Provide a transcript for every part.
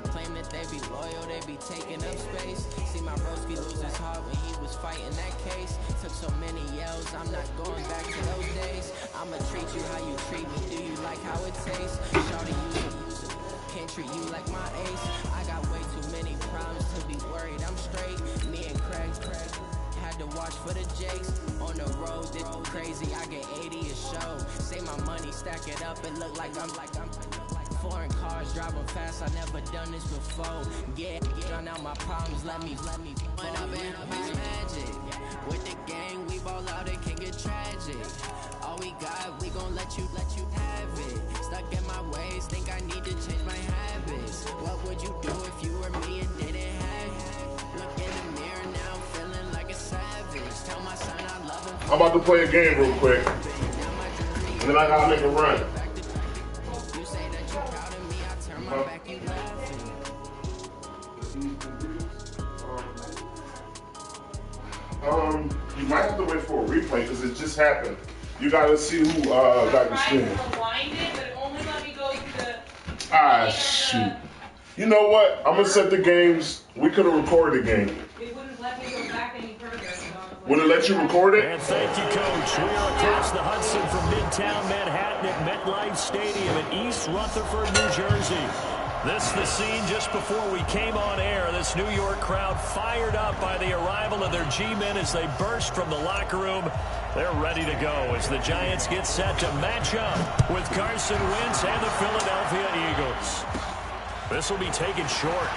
Claim that they be loyal, they be taking up space. See my broski lose his heart when he was fighting that case. Took so many yells, I'm not going back to those days. I'ma treat you how you treat me, do you like how it tastes? Shawty, use it, can't treat you like my ace. I got way too many problems to be worried, I'm straight. Me and Craig had to watch for the Jakes. On the road, this crazy, I get 80 a show. Say my money, stack it up, it look like I'm foreign cars, driving fast, I never done this before. Yeah, drown out my problems, let me When up and up is magic. With the gang, we ball out, it can get tragic. All we got, we gon' let you have it. Stuck in my ways, think I need to change my habits. What would you do if you were me and didn't have it? Look in the mirror now, feeling like a savage. Tell my son I love him. I'm about to play a game real quick, and then I gotta make a run. You might have to wait for a replay because it just happened. You gotta see who got the screen. Ah, shoot. You know what? I'm gonna set the games. We could have recorded the game. It wouldn't let me go back any further. Would it let you record it? And thank you, Coach. We are across the Hudson from Midtown Manhattan at MetLife Stadium in East Rutherford, New Jersey. This the scene just before we came on air. This New York crowd fired up by the arrival of their G-men as they burst from the locker room. They're ready to go as the Giants get set to match up with Carson Wentz and the Philadelphia Eagles. This will be taken short.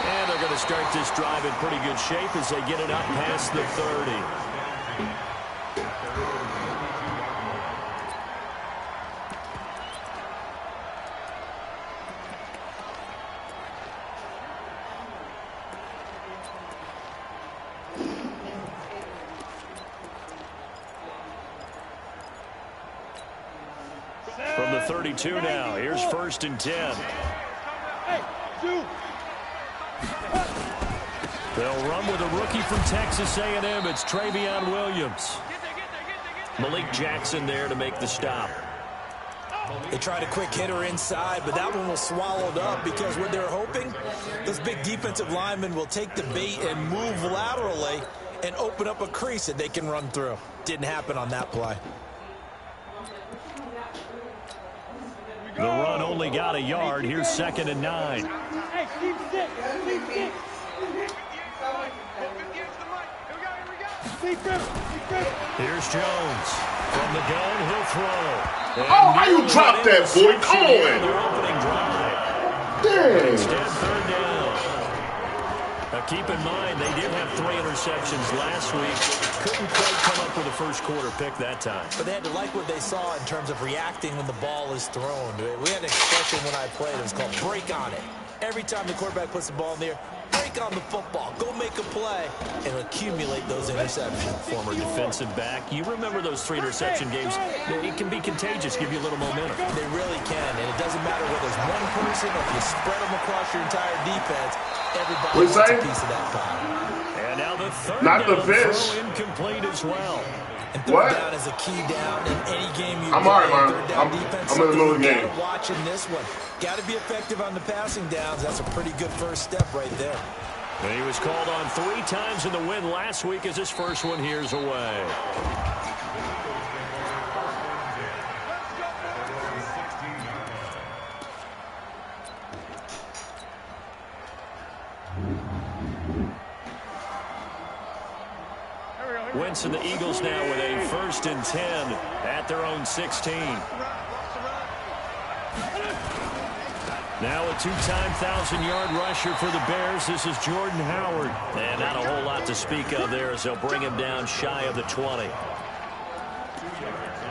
And they're going to start this drive in pretty good shape as they get it up past the 30. From the 32 now, here's 1st and 10. They'll run with a rookie from Texas A&M. It's Travion Williams. Malik Jackson there to make the stop. They tried a quick hitter inside, but that one was swallowed up because what they're hoping, those big defensive linemen will take the bait and move laterally and open up a crease that they can run through. Didn't happen on that play. The run only got a yard. Here's 2nd and 9. Here's Jones. From the gun, he'll throw. Oh, how you drop that, boy? Come on. Their opening drive. Dang. Instead, 3rd down. Now, keep in mind, they did have 3 interceptions last week. Couldn't quite come up with a first quarter pick that time. But they had to like what they saw in terms of reacting when the ball is thrown. We had an expression when I played. It was called break on it. Every time the quarterback puts the ball in the air, break on the football. Go make a play and accumulate those interceptions. Former defensive back. You remember those 3 interception games. It can be contagious, give you a little momentum. They really can, and it doesn't matter whether it's one person or if you spread them across your entire defense. Everybody wants a piece of that pie. And now the 3rd Not the down fish. throw incomplete as well. And 3rd down is a key down in any game you I'm play. all right, man. 3rd down I'm defense, in the middle of the game. Watching this one. Got to be effective on the passing downs. That's a pretty good first step right there. And he was called on 3 times in the win last week as his first one here's away. Wentz and the Eagles now with a 1st and 10 at their own 16. Now a 2-time 1,000-yard rusher for the Bears. This is Jordan Howard. And not a whole lot to speak of there as they'll bring him down shy of the 20.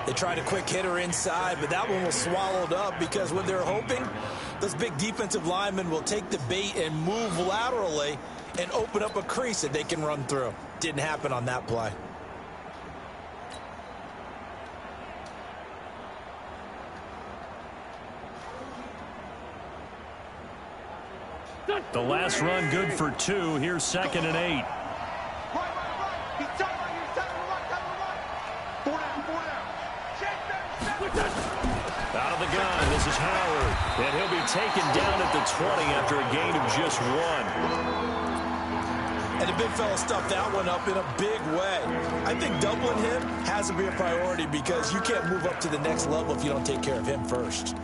They tried a quick hitter inside, but that one was swallowed up because what they're hoping, those big defensive linemen will take the bait and move laterally and open up a crease that they can run through. Didn't happen on that play. The last run good for 2. Here's 2nd and 8. Out of the gun, this is Howard. And he'll be taken down at the 20 after a gain of just 1. And the big fella stuffed that one up in a big way. I think doubling him has to be a priority because you can't move up to the next level if you don't take care of him first.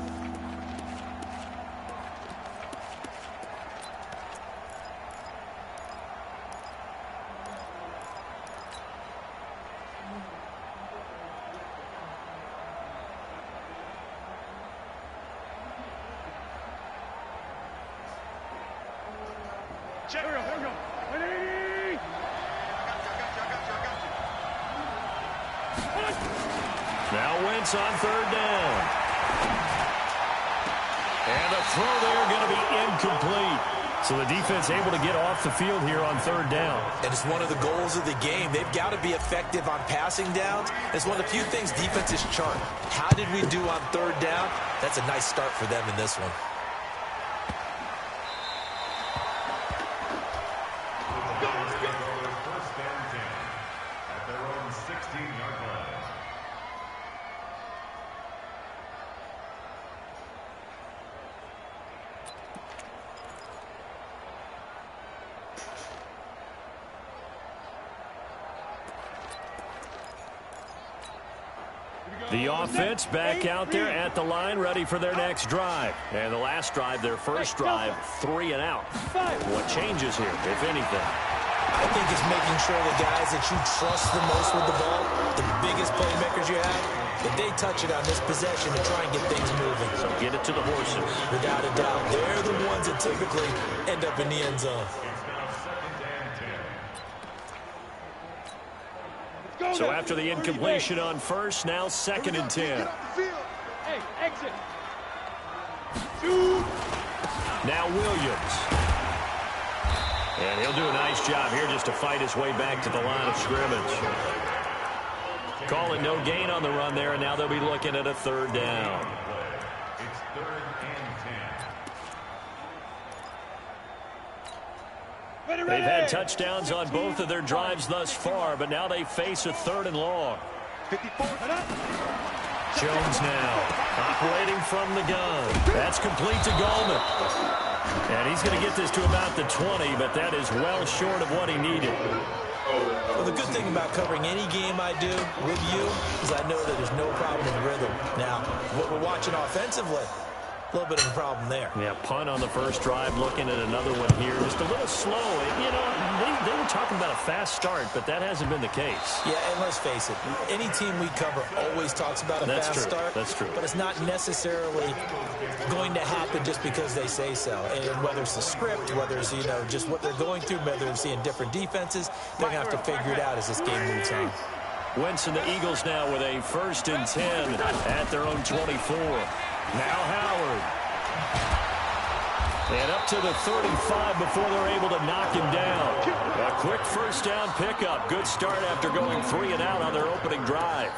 Now Wentz on 3rd down. And the throw there going to be incomplete. So the defense able to get off the field here on 3rd down. And it's one of the goals of the game. They've got to be effective on passing downs. It's one of the few things defenses chart. How did we do on 3rd down? That's a nice start for them in this one. The offense back out there at the line, ready for their next drive. And the last drive, their first drive, 3 and out. What changes here, if anything? I think it's making sure the guys that you trust the most with the ball, the biggest playmakers you have, that they touch it on this possession and try and get things moving. So get it to the horses. Without a doubt, they're the ones that typically end up in the end zone. So after the incompletion on first, now 2nd and 10. Hey, exit. Now Williams. And he'll do a nice job here just to fight his way back to the line of scrimmage. Call it no gain on the run there, and now they'll be looking at a 3rd down. It's 3rd and 10. They've had touchdowns on both of their drives thus far, but now they face a 3rd and long. Jones now operating from the gun. That's complete to Goldman. And he's going to get this to about the 20, but that is well short of what he needed. Well, the good thing about covering any game I do with you is I know that there's no problem in rhythm. Now, what we're watching offensively, a little bit of a problem there. Yeah, punt on the first drive, looking at another one here. Just a little slow. You know, they were talking about a fast start, but that hasn't been the case. Yeah, and let's face it, any team we cover always talks about a fast start. That's true. But it's not necessarily going to happen just because they say so. And whether it's the script, whether it's, you know, just what they're going through, whether they're seeing different defenses, they're going to have to figure it out as this game moves on. Wentz and the Eagles now with a 1st and 10 at their own 24. Now Howard. And up to the 35 before they're able to knock him down. A quick 1st down pickup. Good start after going 3 and out on their opening drive.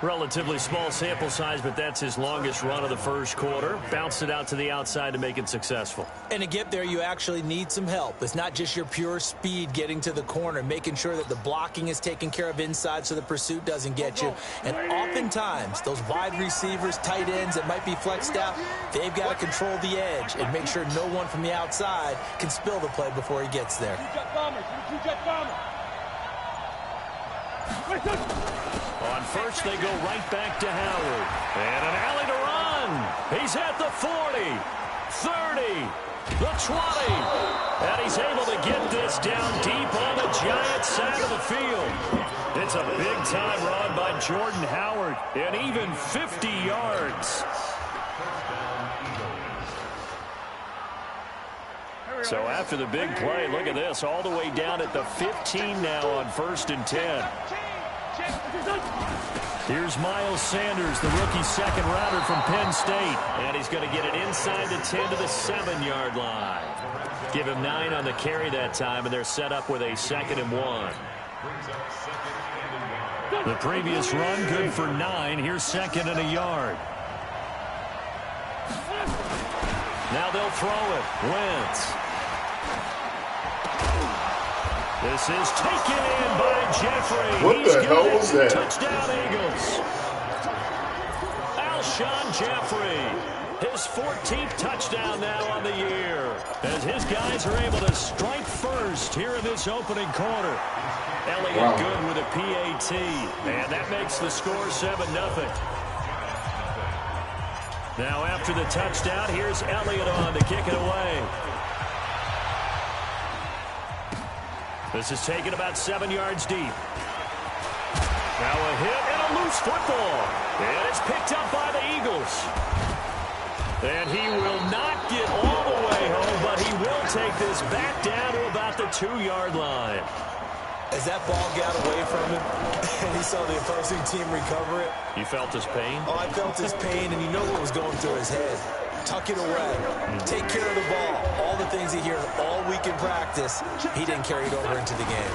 Relatively small sample size, but that's his longest run of the first quarter. Bounced it out to the outside to make it successful. And to get there, you actually need some help. It's not just your pure speed getting to the corner, making sure that the blocking is taken care of inside so the pursuit doesn't get you. And oftentimes, those wide receivers, tight ends that might be flexed out, they've got to control the edge and make sure no one from the outside can spill the play before he gets there. On first, they go right back to Howard. And an alley to run. He's at the 40, 30, the 20. And he's able to get this down deep on the Giant side of the field. It's a big-time run by Jordan Howard, and even 50 yards. So after the big play, look at this, all the way down at the 15 now on 1st and 10. Here's Miles Sanders, the rookie 2nd-rounder from Penn State. And he's going to get it inside the 10 to the 7-yard line. Give him 9 on the carry that time, and they're set up with a 2nd and 1. The previous run, good for 9. Here's 2nd and a yard. Now they'll throw it. Wentz. This is taken in by Jeffrey. What the hell was that? Touchdown, Eagles. Alshon Jeffrey. His 14th touchdown now on the year, as his guys are able to strike first here in this opening quarter. Elliott good with a PAT, and that makes the score 7-0. Now after the touchdown, here's Elliott on to kick it away. This is taken about 7 yards deep. Now a hit and a loose football. And it's picked up by the Eagles. And he will not get all the way home, but he will take this back down to about the 2-yard line. As that ball got away from him, and he saw the opposing team recover it. You felt his pain? Oh, I felt his pain, and you know what was going through his head. Tuck it away. Take care of the ball. All the things he hears all week in practice, he didn't carry it over into the game.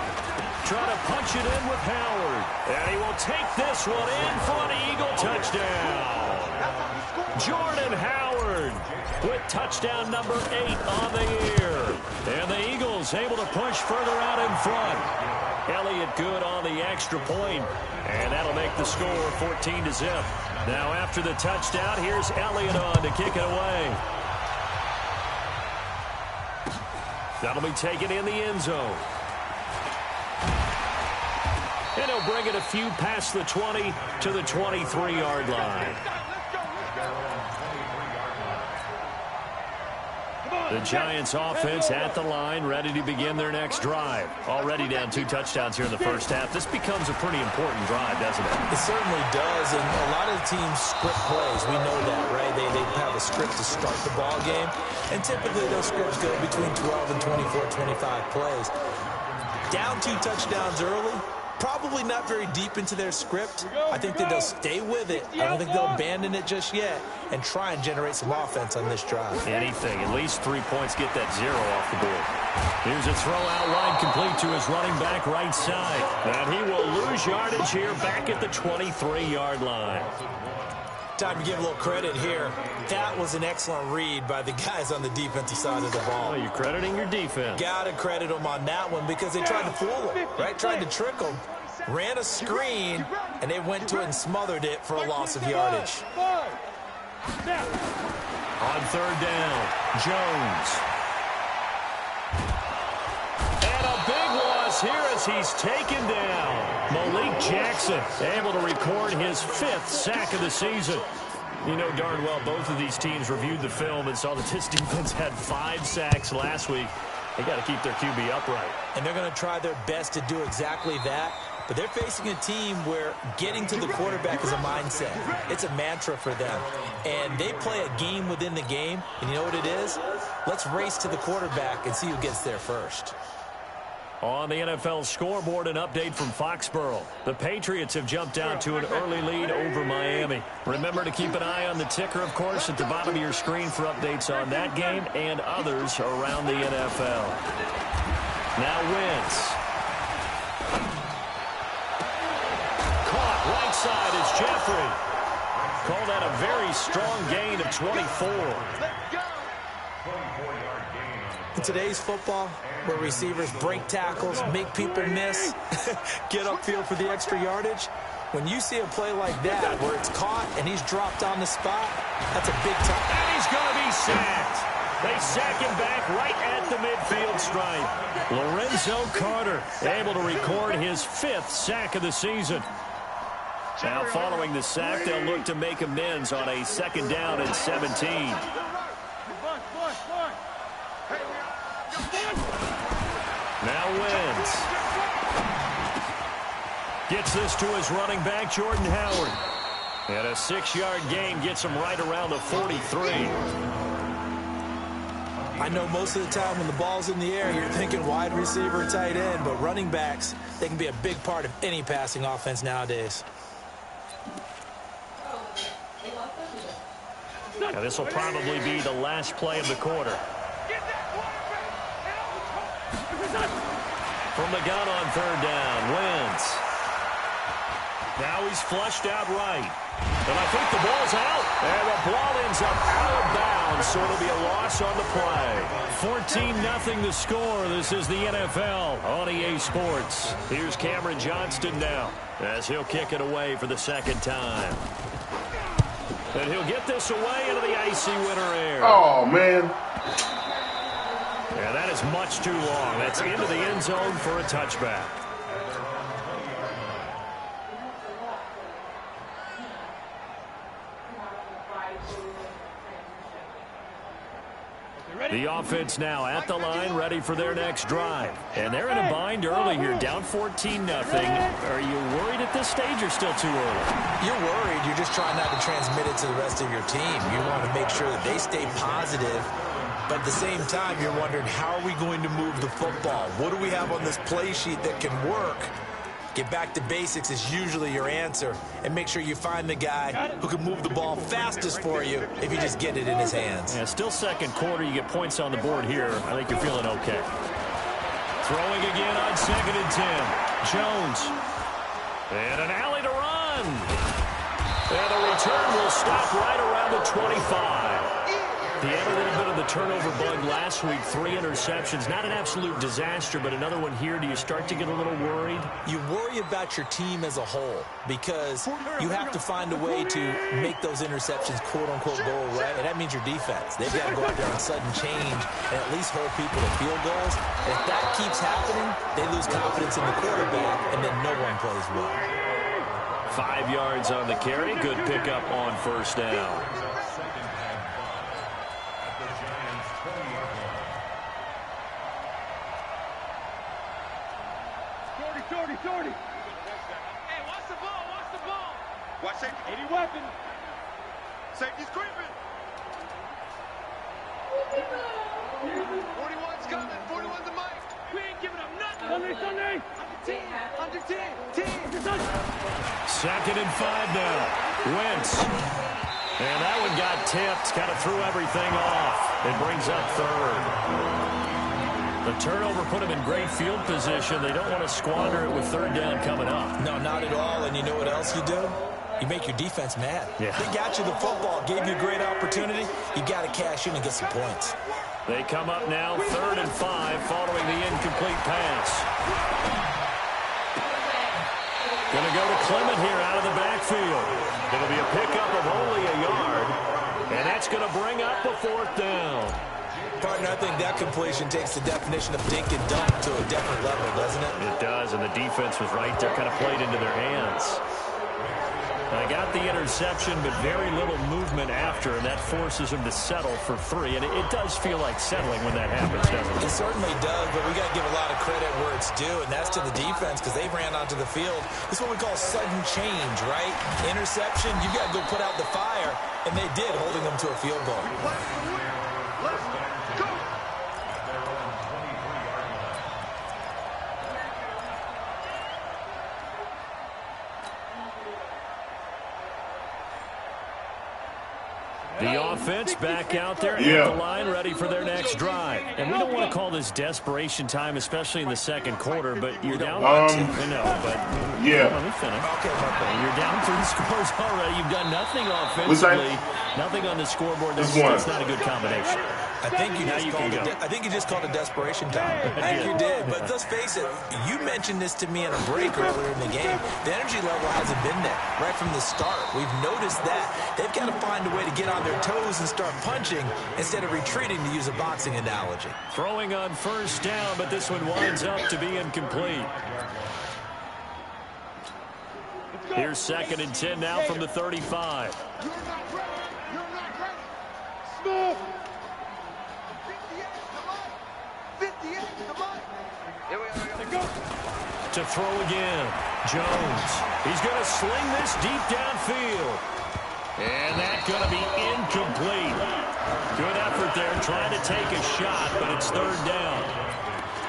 Trying to punch it in with Howard. And he will take this one in for an Eagle touchdown. Jordan Howard with touchdown number 8 on the year. And the Eagles able to push further out in front. Elliott good on the extra point. And that'll make the score 14-0. Now after the touchdown, here's Elliott on to kick it away. That'll be taken in the end zone. And he'll bring it a few past the 20 to the 23-yard line. The Giants offense at the line, ready to begin their next drive. Already down 2 touchdowns here in the first half. This becomes a pretty important drive, doesn't it? It certainly does, and a lot of teams script plays. We know that, right? They have a script to start the ball game, and typically those scripts go between 12 and 24, 25 plays. Down 2 touchdowns early, probably not very deep into their script. I think that they'll stay with it. I don't think they'll abandon it just yet and try and generate some offense on this drive. Anything. At least 3 points, get that 0 off the board. Here's a throw out wide complete to his running back right side. And he will lose yardage here back at the 23-yard line. Time to give a little credit here. That was an excellent read by the guys on the defensive side of the ball. Oh, you're crediting your defense. Got to credit them on that one because they tried to fool him, right? Tried to trick him. Ran a screen, and they went to it and smothered it for a loss of yardage. On third down, Jones. And a big loss here as he's taken down. Malik Jackson able to record his 5th sack of the season. You know darn well both of these teams reviewed the film and saw that this defense had 5 sacks last week. They got to keep their QB upright. And they're going to try their best to do exactly that. But they're facing a team where getting to the quarterback is a mindset. It's a mantra for them. And they play a game within the game. And you know what it is? Let's race to the quarterback and see who gets there first. On the NFL scoreboard, an update from Foxborough. The Patriots have jumped out to an early lead over Miami. Remember to keep an eye on the ticker, of course, at the bottom of your screen for updates on that game and others around the NFL. Now Wentz. Caught right side is Jeffrey. Call that a very strong gain of 24. In today's football, where receivers break tackles, make people miss, get upfield for the extra yardage, when you see a play like that where it's caught and he's dropped on the spot, that's a big time. And he's going to be sacked. They sack him back right at the midfield stripe. Lorenzo Carter able to record his 5th sack of the season. Now following the sack, they'll look to make amends on a 2nd down and 17. Now Wentz. Gets this to his running back, Jordan Howard. And a 6-yard gain gets him right around the 43. I know most of the time when the ball's in the air, you're thinking wide receiver, tight end, but running backs, they can be a big part of any passing offense nowadays. Now this will probably be the last play of the quarter. From the gun on 3rd down, Wentz. Now he's flushed out right. And I think the ball's out. And the ball ends up out of bounds, so it'll be a loss on the play. 14-0 the score. This is the NFL on EA Sports. Here's Cameron Johnston now as he'll kick it away for the 2nd time. And he'll get this away into the icy winter air. Oh, man. Yeah, that is much too long. That's into the end zone for a touchback. The offense now at the line, ready for their next drive. And they're in a bind early here, down 14-0. Are you worried at this stage or still too early? You're worried. You're just trying not to transmit it to the rest of your team. You want to make sure that they stay positive. But at the same time, you're wondering, how are we going to move the football? What do we have on this play sheet that can work? Get back to basics is usually your answer. And make sure you find the guy who can move the ball fastest for you if you just get it in his hands. Yeah, still second quarter. You get points on the board here. I think you're feeling okay. Throwing again on 2nd and 10. Jones. And an alley to run. And the return will stop right around the 25. He had a little bit of the turnover bug last week, 3 interceptions. Not an absolute disaster, but another one here. Do you start to get a little worried? You worry about your team as a whole because you have to find a way to make those interceptions, quote-unquote, go away, and that means your defense. They've got to go out there on sudden change and at least hold people to field goals. And if that keeps happening, they lose confidence in the quarterback, and then no one plays well. 5 yards on the carry. Good pickup on first down. 40. Hey, watch the ball, watch the ball. Watch safety. 80 weapon. Safety's creeping. 41's coming. 41's the mic. We ain't giving up nothing. Sunday. Under 10. 10. 2nd and 5 now. Wentz. And that one got tipped. Kind of threw everything off. It brings up 3rd. The turnover put them in great field position. They don't want to squander it with 3rd down coming up. No, not at all. And you know what else you do? You make your defense mad. Yeah. They got you the football, gave you a great opportunity. You got to cash in and get some points. They come up now 3rd and 5 following the incomplete pass. Going to go to Clement here out of the backfield. It'll be a pickup of only a yard. And that's going to bring up a 4th down. Partner, I think that completion takes the definition of dink and dunk to a different level, doesn't it? It does, and the defense was right there, kind of played into their hands. They got the interception, but very little movement after, and that forces them to settle for 3. And it does feel like settling when that happens, doesn't it? It certainly does, but we got to give a lot of credit where it's due, and that's to the defense because they ran onto the field. This is what we call sudden change, right? Interception, you got to go put out the fire, and they did, holding them to a field goal. The offense back out there at the line, ready for their next drive. And we don't want to call this desperation time, especially in the second quarter, but you're down. Let me finish. Okay. You're down 3 scores already. You've done nothing offensively, nothing on the scoreboard. That's not a good combination. I think you just called it desperation time. I think you did. But let's face it, you mentioned this to me in a break earlier in the game. The energy level hasn't been there right from the start. We've noticed that. They've got to find a way to get on their toes and start punching instead of retreating, to use a boxing analogy. Throwing on first down, but this one winds up to be incomplete. Here's 2nd and 10 now from the 35. Smooth. To throw again. Jones. He's going to sling this deep downfield. And that's going to be incomplete. Good effort there trying to take a shot, but it's 3rd down.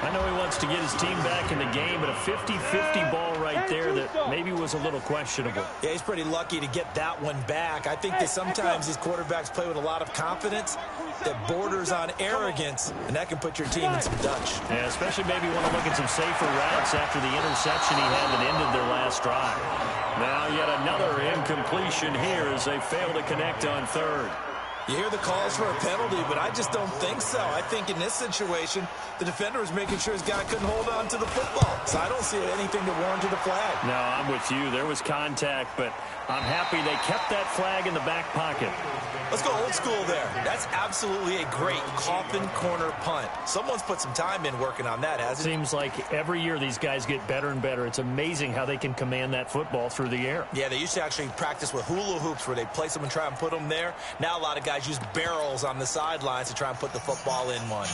I know he wants to get his team back in the game, but a 50-50 ball right there that maybe was a little questionable. Yeah, he's pretty lucky to get that one back. I think that sometimes these quarterbacks play with a lot of confidence that borders on arrogance, and that can put your team in some Dutch. Yeah, especially maybe want to look at some safer routes after the interception he had that ended their last drive. Now yet another incompletion here as they fail to connect on 3rd. You hear the calls for a penalty, but I just don't think so. I think in this situation, the defender was making sure his guy couldn't hold on to the football. So I don't see anything to warrant a flag. No, I'm with you. There was contact, but I'm happy they kept that flag in the back pocket. Let's go old school there. That's absolutely a great coffin corner punt. Someone's put some time in working on that, hasn't it? Seems like every year these guys get better and better. It's amazing how they can command that football through the air. Yeah, they used to actually practice with hula hoops where they place them and try and put them there. Now a lot of guys use barrels on the sidelines to try and put the football in one.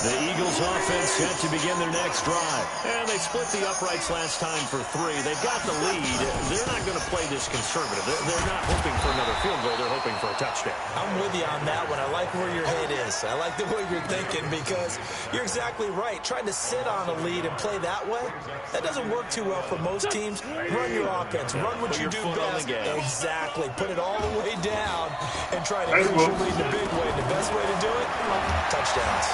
The Eagles offense set to begin their next drive. And they split the uprights last time for 3. They've got the lead. They're not going to play this conservative. They're not hoping for another field goal. They're hoping for a touchdown. I'm with you on that one. I like where your head is. I like the way you're thinking because you're exactly right. Trying to sit on a lead and play that way, that doesn't work too well for most teams. Run your offense. Run what you do best. Exactly. Put it all the way down and try to push your lead in a big way. The best way to do it, touchdowns.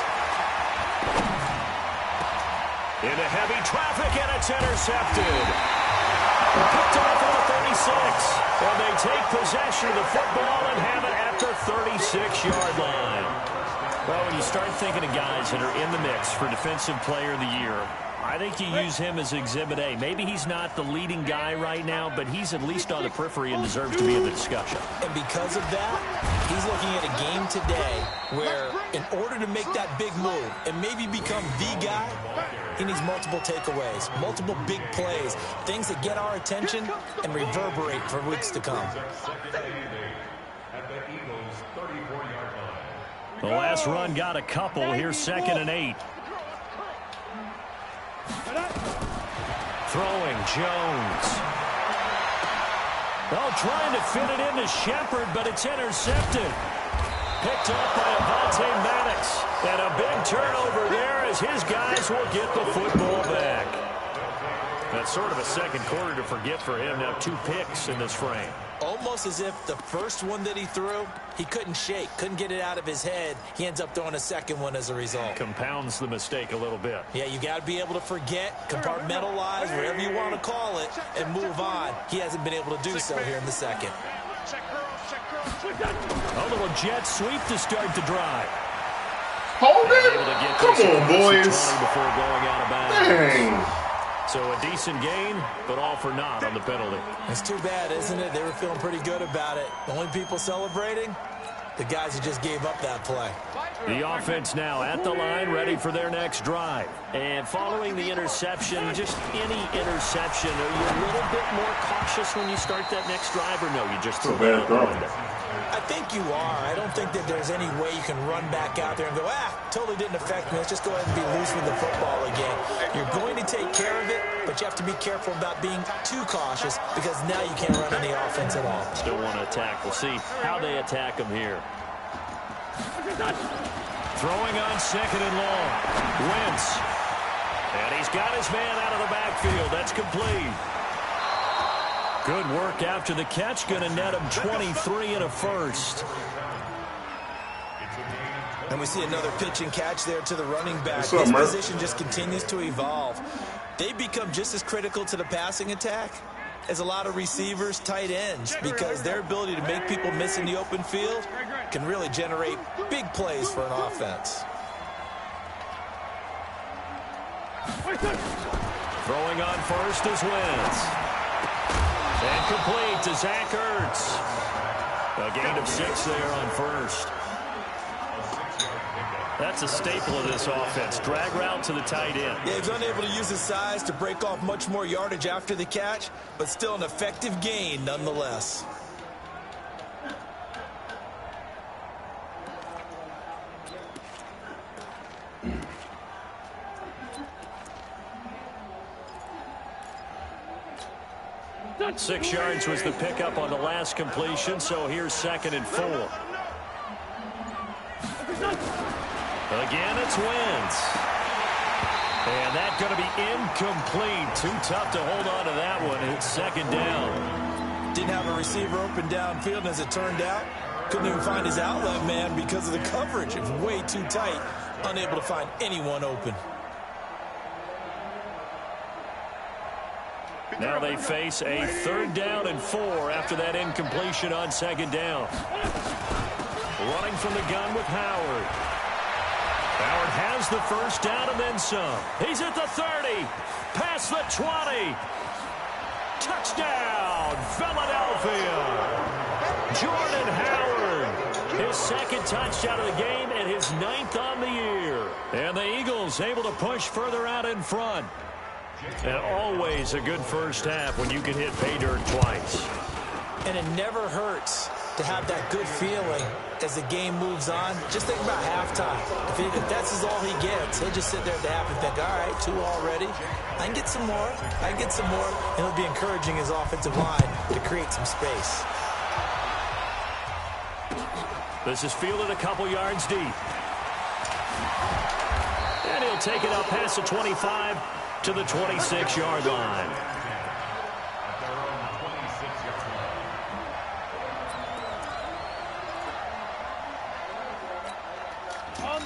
Into heavy traffic, and it's intercepted. Picked off at the 36. And they take possession of the football and have it at the 36-yard line. Well, when you start thinking of guys that are in the mix for Defensive Player of the Year, I think you use him as Exhibit A. Maybe he's not the leading guy right now, but he's at least on the periphery and deserves to be in the discussion. And because of that, he's looking at a game today where in order to make that big move and maybe become the guy, he needs multiple takeaways, multiple big plays, things that get our attention and reverberate for weeks to come. The last run got a couple. Here's 2nd and 8. Throwing, Jones. Oh, trying to fit it into Shepard, but it's intercepted. Picked up by Avonte Maddox. And a big turnover there as his guys will get the football back. That's sort of a second quarter to forget for him. Now 2 picks in this frame. Almost as if the first one that he threw, he couldn't shake, couldn't get it out of his head. He ends up throwing a second one as a result. Compounds the mistake a little bit. Yeah, you got to be able to forget, compartmentalize, whatever you want to call it, and move on. He hasn't been able to do so here in the second. A little jet sweep to start the drive. Hold it! Come on, boys. Before going out of bounds. Dang. So a decent gain, but all for naught on the penalty. It's too bad, isn't it? They were feeling pretty good about it. The only people celebrating, the guys who just gave up that play. The offense now at the line, ready for their next drive. And following the interception, just any interception, are you a little bit more cautious when you start that next drive, or no, you just throw it out? I think you are. I don't think that there's any way you can run back out there and go, totally didn't affect me. Let's just go ahead and be loose with the football again. You're going to take care of it, but you have to be careful about being too cautious because now you can't run any offense at all. Still want to attack. We'll see how they attack him here. Throwing on 2nd and long. Wentz. And he's got his man out of the backfield. That's complete. Good work after the catch. Going to net him 23 and a first. And we see another pitch and catch there to the running back. His position just continues to evolve. They become just as critical to the passing attack as a lot of receivers, tight ends, because their ability to make people miss in the open field can really generate big plays for an offense. Throwing on first is Wentz. And complete to Zach Ertz. A gain of 6 there on first. That's a staple of this offense. Drag route to the tight end. Yeah, he's unable to use his size to break off much more yardage after the catch, but still an effective gain nonetheless. That 6 yards was the pickup on the last completion, so here's 2nd and 4. Again, it's Wentz. And that's going to be incomplete. Too tough to hold on to that one. It's 2nd down. Didn't have a receiver open downfield, and as it turned out, couldn't even find his outlet man because of the coverage. It was way too tight, unable to find anyone open. Now they face a 3rd down and 4 after that incompletion on 2nd down. Running from the gun with Howard. Howard has the 1st down and then some. He's at the 30. Past the 20. Touchdown, Philadelphia. Jordan Howard. His 2nd touchdown of the game and his 9th on the year. And the Eagles able to push further out in front. And always a good first half when you can hit pay dirt twice. And it never hurts to have that good feeling as the game moves on. Just think about halftime. If that's all he gets, he'll just sit there at the half and think, all right, 2 already. I can get some more. I can get some more. And he'll be encouraging his offensive line to create some space. This is fielded a couple yards deep. And he'll take it up past the 25 to the 26-yard line.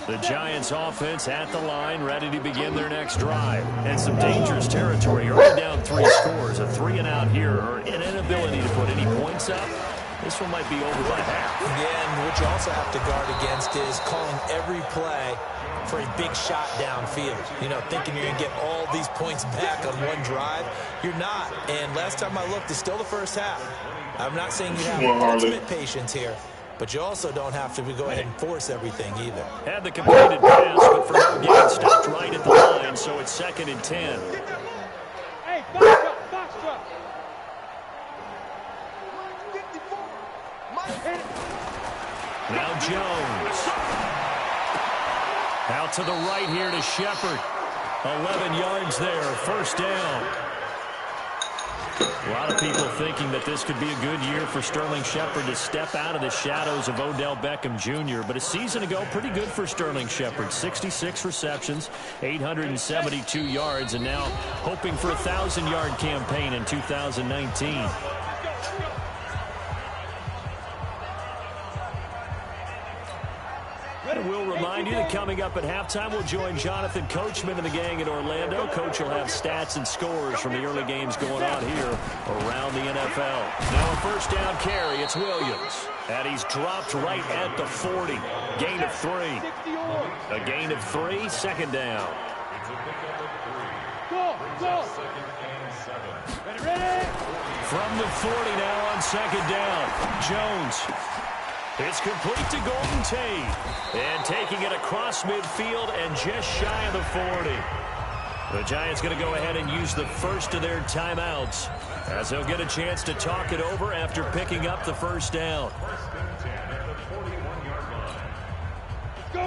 The Giants offense at the line, ready to begin their next drive. And some dangerous territory. Early down 3 scores, a 3-and-out here, or an inability to put any points up. This one might be over by half. Yeah, and what you also have to guard against is calling every play for a big shot downfield. You know, thinking you're going to get all these points back on one drive. You're not. And last time I looked, it's still the first half. I'm not saying you have ultimate patience here, but you also don't have to go ahead and force everything either. Had the completed pass, but for no gain, stopped right at the line, so it's 2nd and 10. Hey, box truck. Now Jones. Out to the right here to Shepard. 11 yards there, 1st down. A lot of people thinking that this could be a good year for Sterling Shepard to step out of the shadows of Odell Beckham Jr. But a season ago, pretty good for Sterling Shepard. 66 receptions, 872 yards, and now hoping for a 1,000-yard campaign in 2019. And we'll remind you that coming up at halftime, we'll join Jonathan Coachman and the gang in Orlando. Coach will have stats and scores from the early games going on here around the NFL. Now a 1st down carry. It's Williams. And he's dropped right at the 40. Gain of 3. A gain of 3, 2nd down. Go. Ready. From the 40 now on 2nd down. Jones. It's complete to Golden Tate. And taking it across midfield and just shy of the 40. The Giants going to go ahead and use the first of their timeouts as they'll get a chance to talk it over after picking up the 1st down.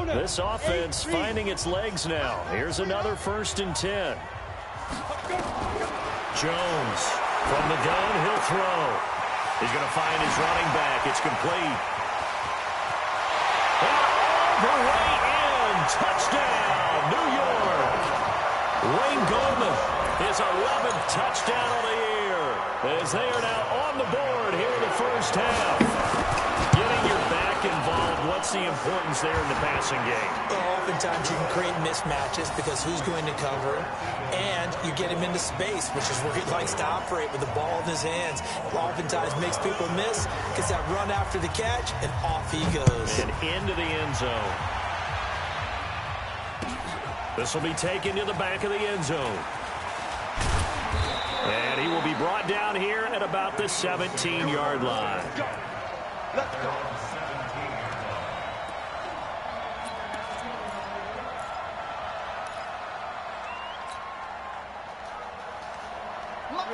This offense finding its legs now. Here's another 1st and 10. Jones from the gun, he'll throw. He's going to find his running back. It's complete. The way in, touchdown, New York. Wayne Goldman, his 11th touchdown of the year, as they are now on the board here in the 1st half. Getting your back involved, what's the importance there in the passing game? Well, oftentimes you can create mismatches because who's going to cover him, and you get him into space, which is where he likes to operate with the ball in his hands. Oftentimes makes people miss, gets that run after the catch, and off he goes. And into the end zone. This will be taken to the back of the end zone. And he will be brought down here at about the 17-yard line. Let's go.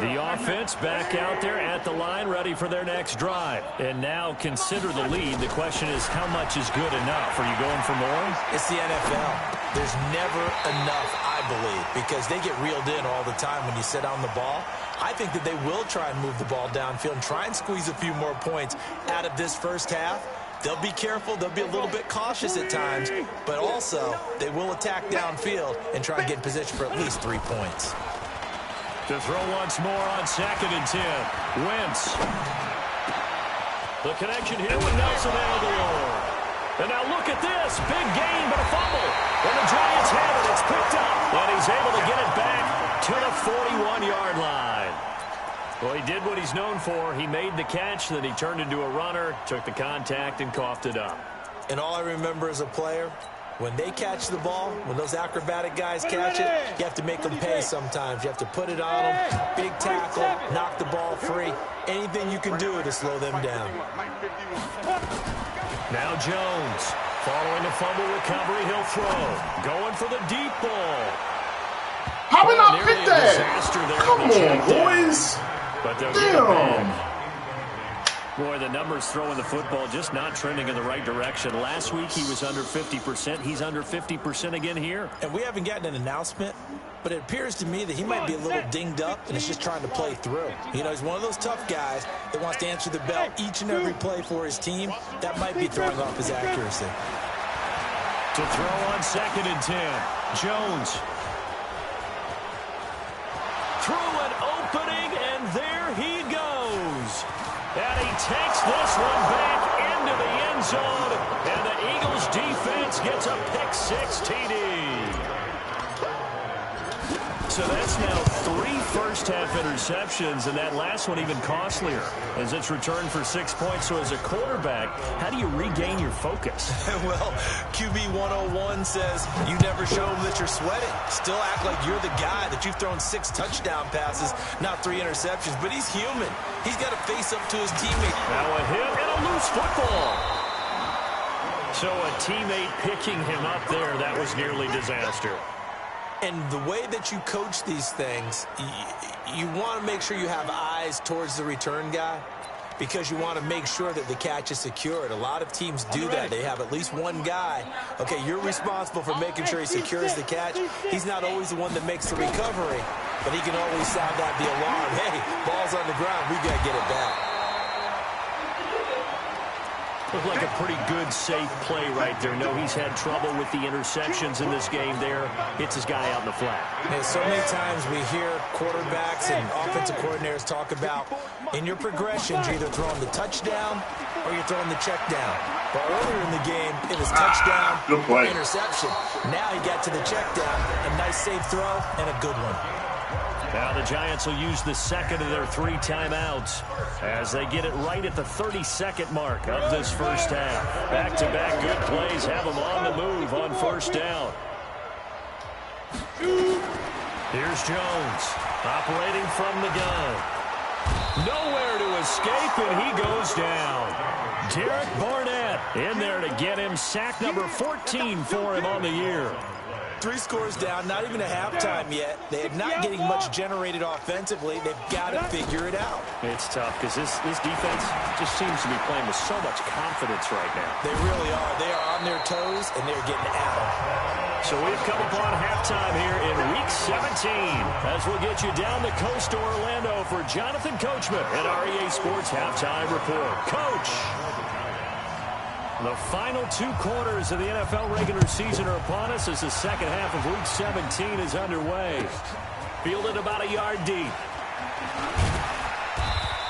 The offense back out there at the line, ready for their next drive. And now consider the lead. The question is, how much is good enough? Are you going for more? It's the NFL. There's never enough, I believe, because they get reeled in all the time when you sit on the ball. I think that they will try and move the ball downfield and try and squeeze a few more points out of this 1st half. They'll be careful. They'll be a little bit cautious at times, but also they will attack downfield and try and get in position for at least 3 points. To throw once more on 2nd and 10. Wentz. The connection here with Nelson Aguilar. And now look at this. Big gain, but a fumble. And the Giants have it. It's picked up. And he's able to get it back to the 41-yard line. Well, he did what he's known for. He made the catch, then he turned into a runner, took the contact, and coughed it up. And all I remember as a player, when they catch the ball, when those acrobatic guys catch it, you have to make them pay sometimes. You have to put it on them, big tackle, knock the ball free, anything you can do to slow them down. Now Jones, following the fumble recovery, he'll throw. Going for the deep ball. How we not Nearly pick a that? disaster there Come on the on, check down. boys. But they'll get it Damn. back. Boy, the numbers throwing the football just not trending in the right direction. Last week he was under 50%. He's under 50% again here. And we haven't gotten an announcement, but it appears to me that he might be a little dinged up and is just trying to play through. You know, he's one of those tough guys that wants to answer the bell each and every play for his team. That might be throwing off his accuracy. To throw on 2nd and 10. Jones. Through an opening, and there he goes. And he takes this one back into the end zone, and the Eagles defense gets a pick-6 TD. So that's now 3 first-half interceptions, and that last one even costlier as it's returned for 6 points. So as a quarterback, how do you regain your focus? Well, QB 101 says you never show them that you're sweating. Still act like you're the guy that you've thrown 6 touchdown passes, not 3 interceptions. But he's human. He's got to face up to his teammate. Now a hit and a loose football. So a teammate picking him up there, that was nearly disaster. And the way that you coach these things, you want to make sure you have eyes towards the return guy because you want to make sure that the catch is secured. A lot of teams do that. They have at least one guy. Okay, you're responsible for making sure he secures the catch. He's not always the one that makes the recovery, but he can always sound out the alarm. Hey, ball's on the ground. We got to get it back. Looked like a pretty good, safe play right there. No, he's had trouble with the interceptions in this game there. Hits his guy out in the flat. And so many times we hear quarterbacks and offensive coordinators talk about in your progressions, you're either throwing the touchdown or you're throwing the check down. But earlier in the game, it was touchdown, good play. Interception. Now he got to the check down, a nice safe throw, and a good one. Now the Giants will use the second of their 3 timeouts as they get it right at the 32nd mark of this first half. Back-to-back good plays have them on the move on first down. Here's Jones operating from the gun. Nowhere to escape, and he goes down. Derek Barnett in there to get him sack number 14 for him on the year. 3 scores down, not even a halftime yet. They're not getting much generated offensively. They've got to figure it out. It's tough because this defense just seems to be playing with so much confidence right now. They really are. They are on their toes, and they're getting at them. So we've come upon halftime here in Week 17 as we'll get you down the coast to Orlando for Jonathan Coachman at REA Sports Halftime Report. Coach! The final 2 quarters of the NFL regular season are upon us as the second half of Week 17 is underway. Fielded about a yard deep.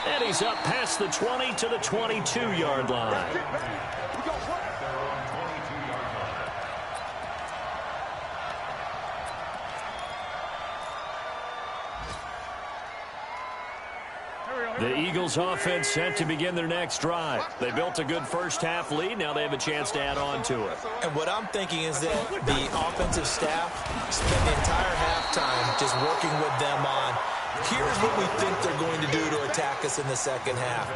And he's up past the 20 to the 22-yard line. The Eagles offense set to begin their next drive. They built a good first half lead. Now they have a chance to add on to it. And what I'm thinking is that the offensive staff spent the entire halftime just working with them on, here's what we think they're going to do to attack us in the second half.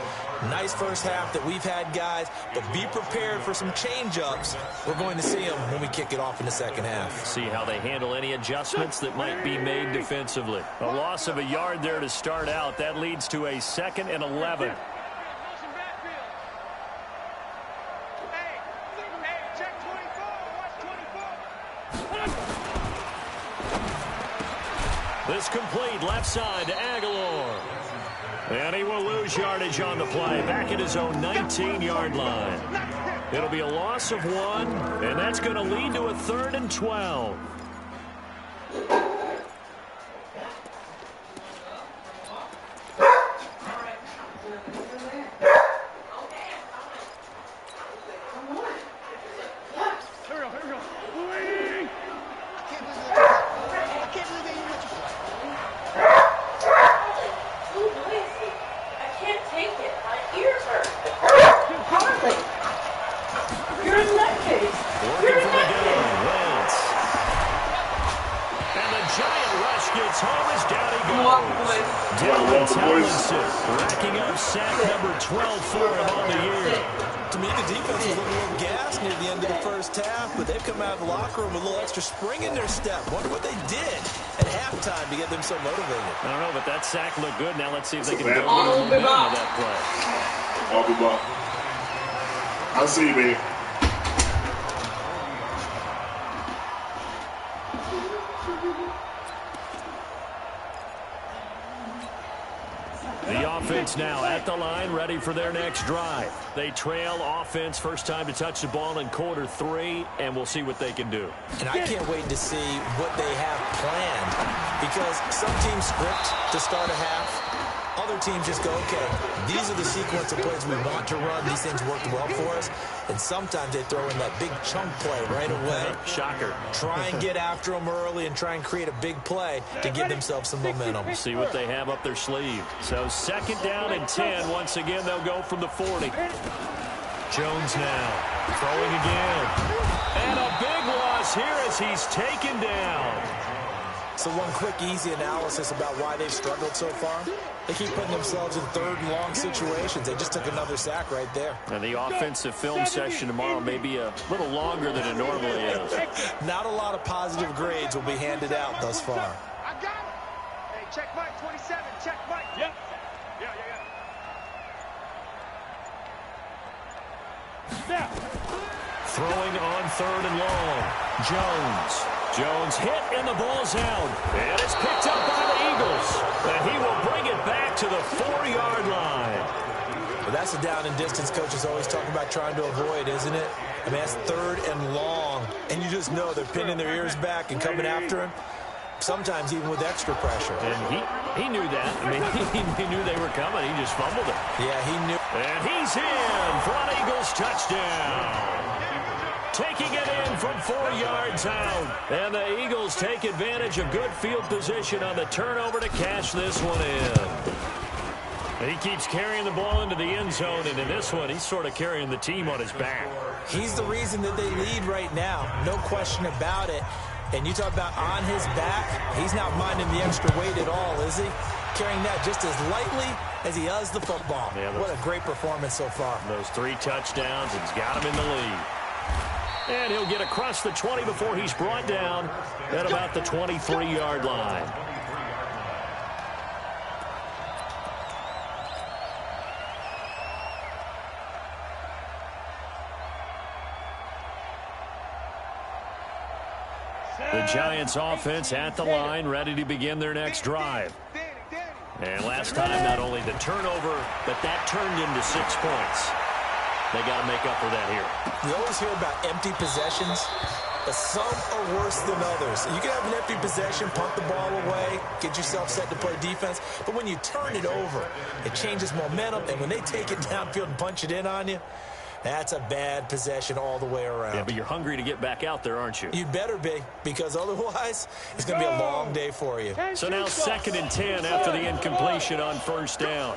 Nice first half that we've had, guys, but be prepared for some change-ups. We're going to see them when we kick it off in the second half. See how they handle any adjustments that might be made defensively. A loss of a yard there to start out. That leads to a 2nd and 11. This complete left side to Aguilar. And he will lose yardage on the play. Back at his own 19-yard line. It'll be a loss of 1, and that's going to lead to a 3rd and 12. as down he goes. Dylan Tomlinson racking up sack number 12 for him on the year. To me, the defense was a little gassed near the end of the first half, but they've come out of the locker room with a little extra spring in their step. Wonder what they did at halftime to get them so motivated. I don't know, but that sack looked good. Now let's see if they can build a little momentum of that play. I'll be back. I see you, baby. The offense now at the line, ready for their next drive. They trail offense, first time to touch the ball in quarter 3, and we'll see what they can do. And I can't wait to see what they have planned, because some teams script to start a half. Other teams just go, okay, these are the sequence of plays we want to run. These things worked well for us. And sometimes they throw in that big chunk play right away. Shocker. Try and get after them early and try and create a big play to give themselves some momentum. See what they have up their sleeve. So second down and 10. Once again, they'll go from the 40. Jones now throwing again. And a big loss here as he's taken down. So one quick, easy analysis about why they've struggled so far. They keep putting themselves in third and long situations. They just took another sack right there. And the offensive film session tomorrow may be a little longer than it normally is. Not a lot of positive grades will be handed out thus far. I got it. Hey, check Mike 27. Check Mike. Yep. Yeah. Throwing on third and long. Jones hit and the ball's out. And it's picked up by the Eagles. And he will bring it back to the 4-yard line. Well, that's the down and distance coaches always talking about trying to avoid, isn't it? I mean, that's third and long. And you just know they're pinning their ears back and coming after him. Sometimes even with extra pressure. And he knew that. I mean, he knew they were coming. He just fumbled it. Yeah, he knew. And he's in for an Eagles touchdown. Taking it in from 4 yards out. And the Eagles take advantage of good field position on the turnover to cash this one in. He keeps carrying the ball into the end zone, and in this one, he's sort of carrying the team on his back. He's the reason that they lead right now. No question about it. And you talk about on his back, he's not minding the extra weight at all, is he? Carrying that just as lightly as he does the football. Yeah, what a great performance so far. Those 3 touchdowns, it's got him in the lead. And he'll get across the 20 before he's brought down at about the 23-yard line. The Giants offense at the line, ready to begin their next drive. And last time, not only the turnover, but that turned into 6 points. They got to make up for that here. You always hear about empty possessions, but some are worse than others. You can have an empty possession, punt the ball away, get yourself set to play defense, but when you turn it over, it changes momentum, and when they take it downfield and punch it in on you, that's a bad possession all the way around. Yeah, but you're hungry to get back out there, aren't you? You'd better be, because otherwise, it's going to be a long day for you. So now 2nd and 10 after the incompletion on first down.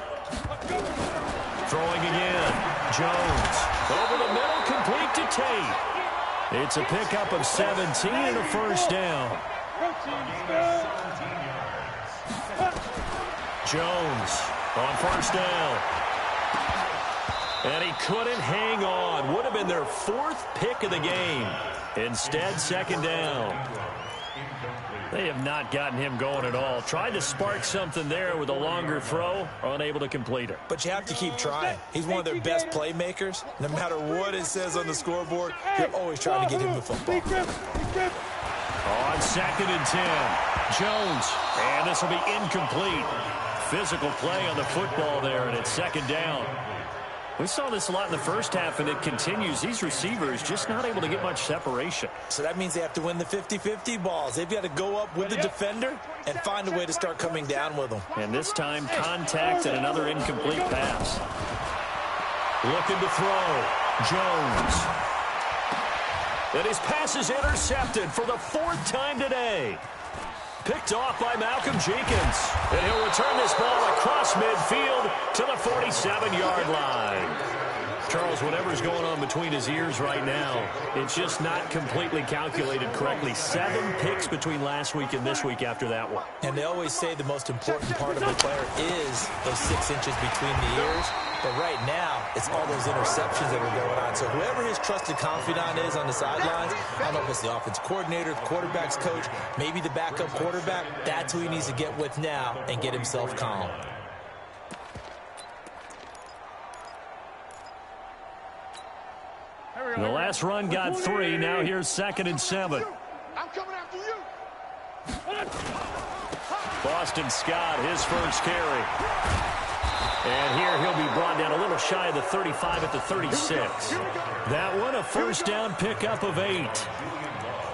Throwing again. Jones over the middle, complete to Tate. It's a pickup of 17 and a first down. Jones on first down. And he couldn't hang on. Would have been their 4th pick of the game. Instead, 2nd down. They have not gotten him going at all. Tried to spark something there with a longer throw, unable to complete it. But you have to keep trying. He's one of their best playmakers. No matter what it says on the scoreboard, you're always trying to get him the football. On 2nd and 10, Jones. And this will be incomplete. Physical play on the football there, and it's 2nd down. We saw this a lot in the first half, and it continues. These receivers just not able to get much separation. So that means they have to win the 50-50 balls. They've got to go up with the defender and find a way to start coming down with them. And this time, contact and another incomplete pass. Looking to throw. Jones. And his pass is intercepted for the 4th time today. Picked off by Malcolm Jenkins. And he'll return this ball across midfield to the 47-yard line. Charles, whatever's going on between his ears right now, it's just not completely calculated correctly. 7 picks between last week and this week after that one. And they always say the most important part of a player is those 6 inches between the ears. But right now, it's all those interceptions that are going on. So whoever his trusted confidant is on the sidelines, I don't know if it's the offense coordinator, the quarterback's coach, maybe the backup quarterback, that's who he needs to get with now and get himself calm. The last run got 3. Now here's 2nd and 7. I'm coming after you. Boston Scott, his first carry. And here he'll be brought down a little shy of the 35 at the 36. That one, a first down pickup of 8.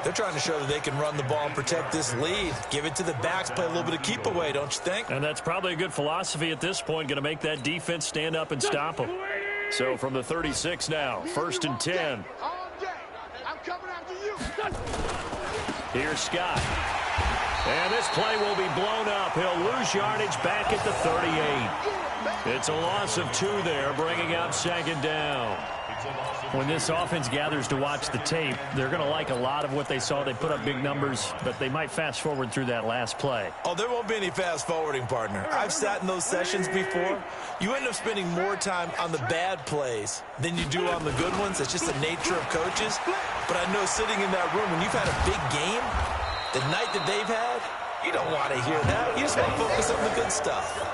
They're trying to show that they can run the ball and protect this lead. Give it to the backs, play a little bit of keep away, don't you think? And that's probably a good philosophy at this point, going to make that defense stand up and stop them. So from the 36 now, 1st and 10. I'm coming after you. Here's Scott. And this play will be blown up. He'll lose yardage back at the 38. It's a loss of 2 there, bringing up 2nd down. When this offense gathers to watch the tape, they're going to like a lot of what they saw. They put up big numbers, but they might fast forward through that last play. Oh, there won't be any fast forwarding, partner. I've sat in those sessions before. You end up spending more time on the bad plays than you do on the good ones. It's just the nature of coaches. But I know sitting in that room, when you've had a big game, the night that they've had, you don't want to hear that. You just want to focus on the good stuff.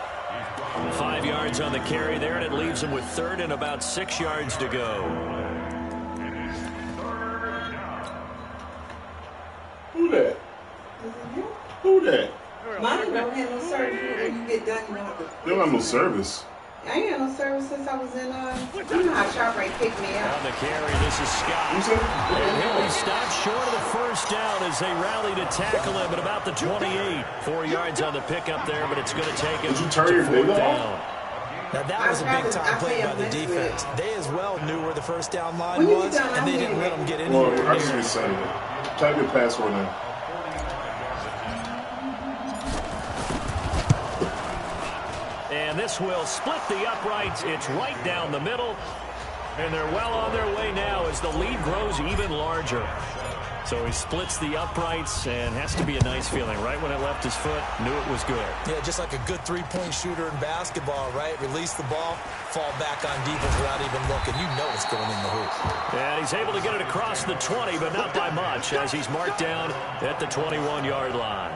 5 yards on the carry there, and it leaves him with 3rd and about 6 yards to go. Who that? Who that? Mine don't have no service. When you get done, you don't have to. They don't have no service. I ain't had no service since I was in, you know how ShopRite picked me up. On the carry, this is Scott. And he'll be stopped short of the first down as they rally to tackle him at about the 28. 4 yards on the pickup there, but it's going to take him to 4th down. Now, that was a big-time play by the defense. They as well knew where the first down line was, and they didn't let them get anywhere near. I just reset it. Type your password now. And this will split the uprights. It's right down the middle. And they're well on their way now as the lead grows even larger. So he splits the uprights, and has to be a nice feeling. Right when it left his foot, knew it was good. Yeah, just like a good three-point shooter in basketball, right? Release the ball, fall back on defense without even looking. You know it's going in the hoop. And he's able to get it across the 20, but not by much, as he's marked down at the 21-yard line.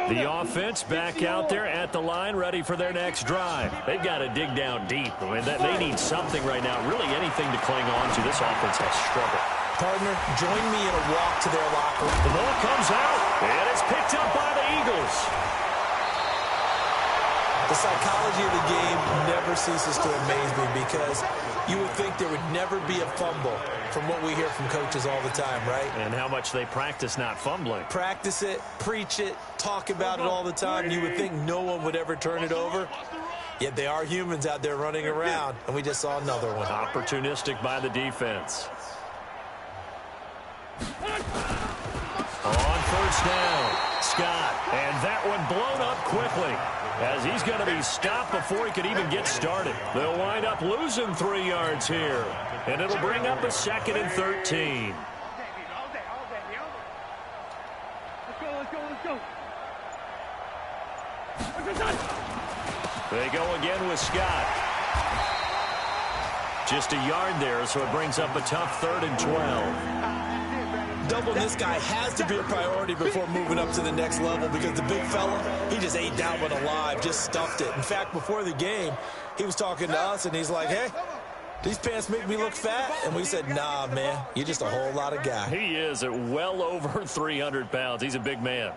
The offense back out there at the line, ready for their next drive. They've got to dig down deep. I mean, they need something right now, really anything to cling on to. This offense has struggled. Partner, join me in a walk to their locker room. The ball comes out, and it's picked up by the Eagles. The psychology of the game never ceases to amaze me, because you would think there would never be a fumble from what we hear from coaches all the time, right? And how much they practice not fumbling. Practice it, preach it, talk about it all the time. You would think no one would ever turn it over. Yet they are humans out there running around, and we just saw another one. Opportunistic by the defense. On first down, Scott. And that one blown up quickly, as he's going to be stopped before he could even get started. They'll wind up losing 3 yards here, and it'll bring up a 2nd and 13. They go again with Scott. Just a yard there, so it brings up a tough 3rd and 12. Doubling this guy has to be a priority before moving up to the next level, because the big fella, he just ate that one alive, just stuffed it. In fact, before the game, he was talking to us, and he's like, hey, these pants make me look fat? And we said, nah, man, you're just a whole lot of guy. He is at well over 300 pounds. He's a big man.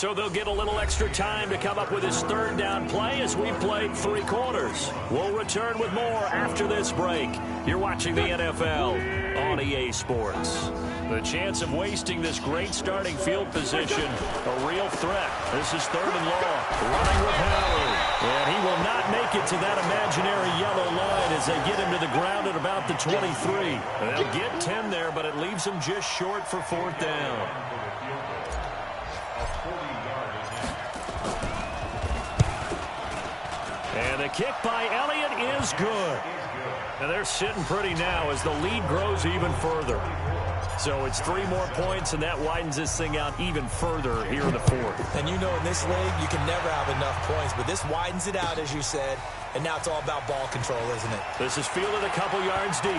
So they'll get a little extra time to come up with his third down play as we played 3 quarters. We'll return with more after this break. You're watching the NFL on EA Sports. The chance of wasting this great starting field position, a real threat. This is 3rd and long. Running with Howard. And he will not make it to that imaginary yellow line as they get him to the ground at about the 23. They'll get 10 there, but it leaves them just short for 4th down. And the kick by Elliott is good. And they're sitting pretty now as the lead grows even further. So it's 3 more points, and that widens this thing out even further here in the 4th. And you know in this league, you can never have enough points, but this widens it out, as you said, and now it's all about ball control, isn't it? This is fielded a couple yards deep.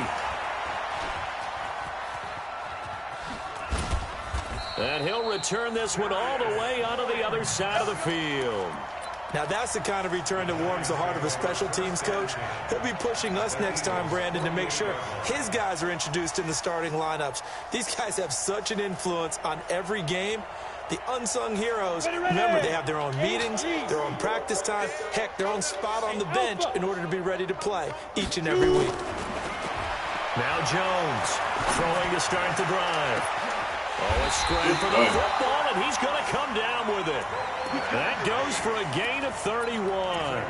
And he'll return this one all the way onto the other side of the field. Now that's the kind of return that warms the heart of a special teams coach. He'll be pushing us next time, Brandon, to make sure his guys are introduced in the starting lineups. These guys have such an influence on every game. The unsung heroes, remember, they have their own meetings, their own practice time, heck, their own spot on the bench in order to be ready to play each and every week. Now Jones throwing to start the drive. Oh, a scramble for the football, and he's going to come down with it. That goes for a gain of 31.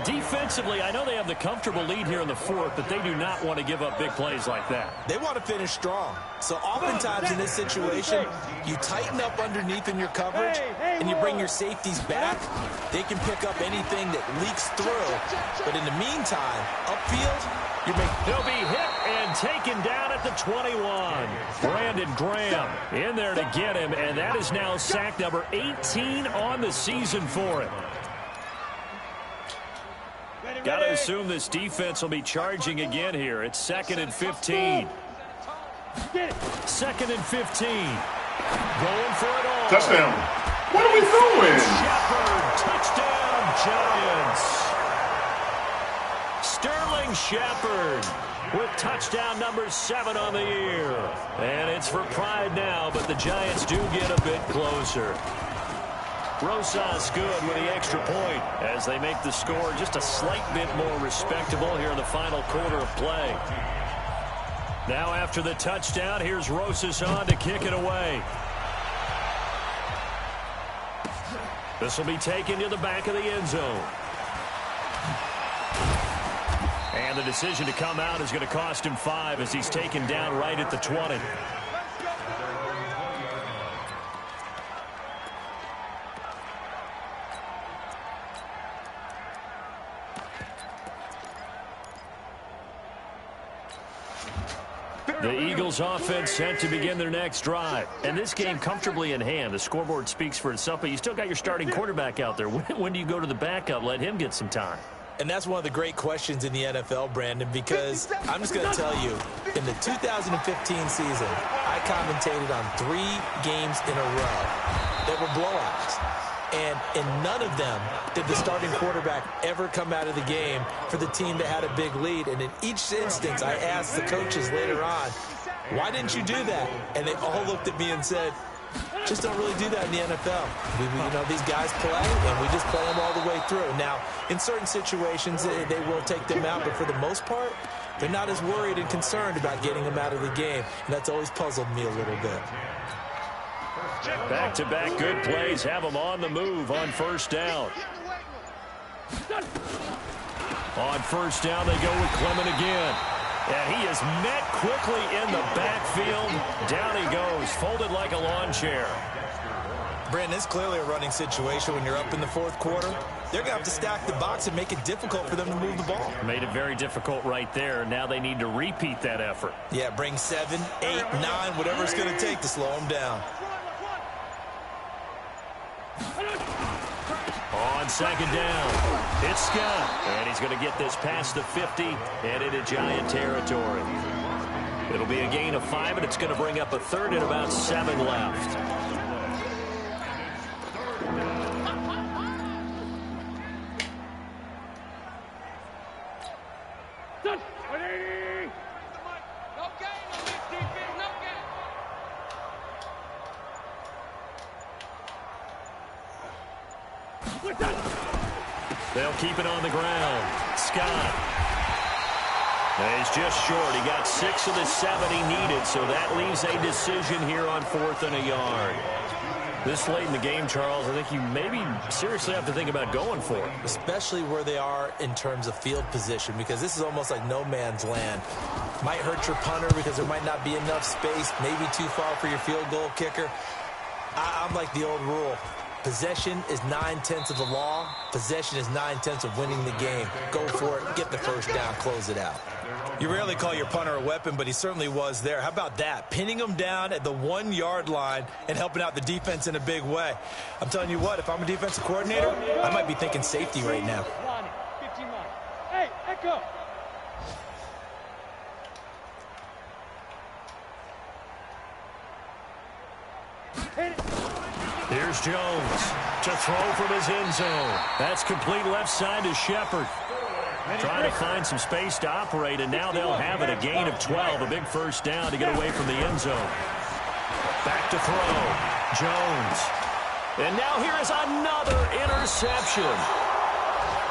Defensively, I know they have the comfortable lead here in the 4th, but they do not want to give up big plays like that. They want to finish strong. So oftentimes in this situation, you tighten up underneath in your coverage, and you bring your safeties back. They can pick up anything that leaks through. But in the meantime, upfield, he'll be hit and taken down at the 21. Brandon Graham in there to get him, and that is now sack number 18 on the season for him. Got to assume this defense will be charging again here. It's 2nd and 15. 2nd and 15. Going for it all. Touchdown. What are we doing? Shepard, touchdown, Giants. Sterling Shepard with touchdown number 7 on the year. And it's for pride now, but the Giants do get a bit closer. Rosas good with the extra point as they make the score just a slight bit more respectable here in the final quarter of play. Now after the touchdown, here's Rosas on to kick it away. This will be taken to the back of the end zone. And the decision to come out is going to cost him 5 as he's taken down right at the 20. The Eagles offense set to begin their next drive. And this game comfortably in hand. The scoreboard speaks for itself, but you still got your starting quarterback out there. When do you go to the backup? Let him get some time. And that's one of the great questions in the NFL, Brandon, because I'm just going to tell you, in the 2015 season, I commentated on 3 games in a row that were blowouts. And in none of them did the starting quarterback ever come out of the game for the team that had a big lead. And in each instance, I asked the coaches later on, why didn't you do that? And they all looked at me and said, just don't really do that in the NFL. You know, these guys play, and we just play them all the way through. Now, in certain situations, they will take them out, but for the most part, they're not as worried and concerned about getting them out of the game. And that's always puzzled me a little bit. Back-to-back good plays have them on the move on first down. On first down, they go with Clement again. And he is met quickly in the backfield. Down he goes, folded like a lawn chair. Brandon, it's clearly a running situation when you're up in the 4th quarter. They're going to have to stack the box and make it difficult for them to move the ball. Made it very difficult right there. Now they need to repeat that effort. Yeah, bring 7, 8, 9, whatever it's going to take to slow them down. On second down, it's Scott. And he's going to get this past the 50 and into Giant territory. It'll be a gain of 5, and it's going to bring up a 3rd and about 7 left. They'll keep it on the ground. Scott. And he's just short. He got 6 of the 7 he needed, so that leaves a decision here on 4th and a yard. This late in the game, Charles, I think you maybe seriously have to think about going for it. Especially where they are in terms of field position, because this is almost like no man's land. Might hurt your punter because there might not be enough space, maybe too far for your field goal kicker. I'm like the old rule. Possession is 9/10 of the law. Possession is 9/10 of winning the game. Go for it, get the first down, close it out. You rarely call your punter a weapon, but he certainly was there. How about that? Pinning him down at the 1-yard line and helping out the defense in a big way. I'm telling you what, if I'm a defensive coordinator, I might be thinking safety right now. Hey, Echo! Here's Jones to throw from his end zone. That's complete left side to Shepard. Trying to find some space to operate, and now they'll have it. A gain of 12, a big first down to get away from the end zone. Back to throw. Jones. And now here is another interception.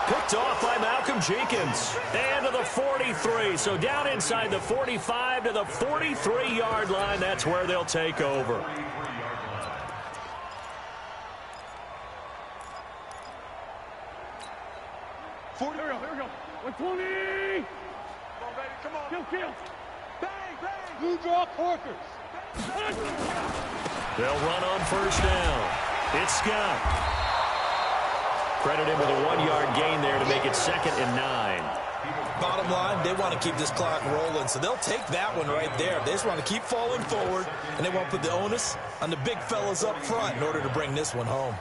Picked off by Malcolm Jenkins. And to the 43. So down inside the 45 to the 43-yard line. That's where they'll take over. Here we go. 120! Come on, baby, come on. Kill. Bang, bang! Blue draw Corkers. They'll run on first down. It's Scott. Credit him with a 1-yard gain there to make it 2nd and 9. Bottom line, they want to keep this clock rolling, so they'll take that one right there. They just want to keep falling forward, and they won't put the onus on the big fellas up front in order to bring this one home.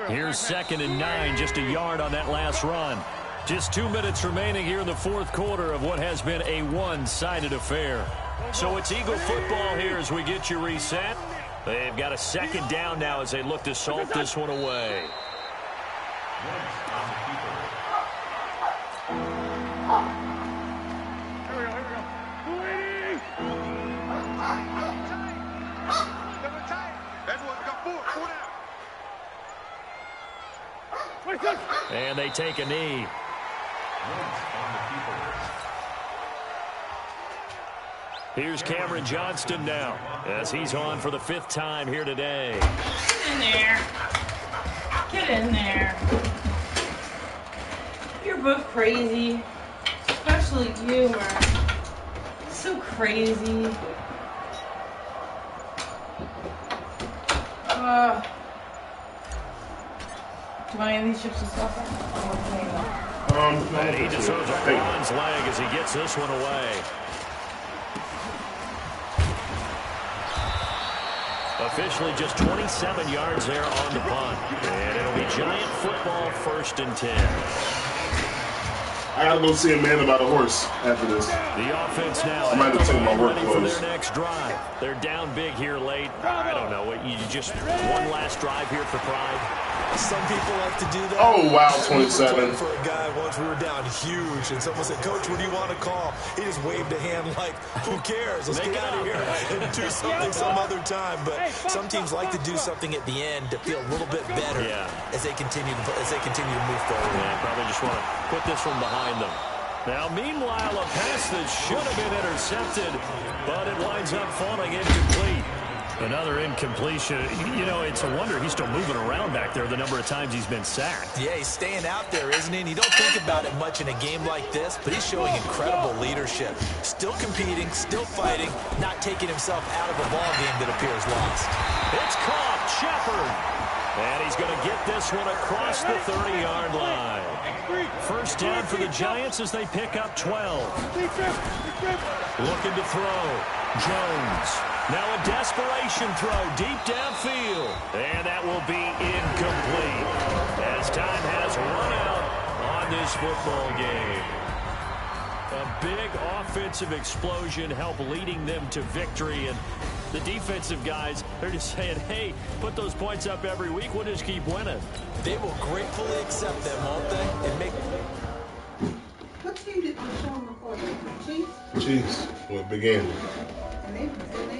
Here's 2nd and 9, just a yard on that last run. Just 2 minutes remaining here in the 4th quarter of what has been a one-sided affair. So it's Eagle football here as we get you reset. They've got a 2nd down now as they look to salt this one away. And they take a knee. Here's Cameron Johnston now as he's on for the 5th time here today. Get in there. Get in there. You're both crazy. Especially you, man. So crazy. Do you want any of these chips and stuff? And he just throws a bronze leg as he gets this one away. Officially just 27 yards there on the punt. And it'll be Giant football 1st and 10. I gotta go see a man about a horse after this. The offense now I might have taken my work ready for clothes. their next drive. They're down big here late. I don't know. You just one last drive here for pride. Some people like to do that. Oh, wow, We were 27. playing for a guy once, we were down huge, and someone said, "Coach, what do you want to call?" He just waved a hand like, "Who cares? Let's get out of here and do something some other time." But some teams like to do something at the end to feel a little bit better as they continue to move forward. Yeah, probably just want to put this one behind them. Now, meanwhile, a pass that should have been intercepted, but it winds up falling incomplete. Another incompletion. You know, it's a wonder he's still moving around back there the number of times he's been sacked. Yeah, he's staying out there, isn't he? And you don't think about it much in a game like this, but he's showing incredible leadership. Still competing, still fighting, not taking himself out of a ball game that appears lost. It's caught, Shepard. And he's going to get this one across the 30-yard line. First down for the Giants as they pick up 12. Looking to throw. Jones. Now a desperation throw deep downfield. And that will be incomplete as time has run out on this football game. A big offensive explosion helped leading them to victory. And the defensive guys, they're just saying, hey, put those points up every week. We'll just keep winning. They will gratefully accept them, won't they? And make. What team did you show them before? Chiefs? Chiefs with Big Andy. And they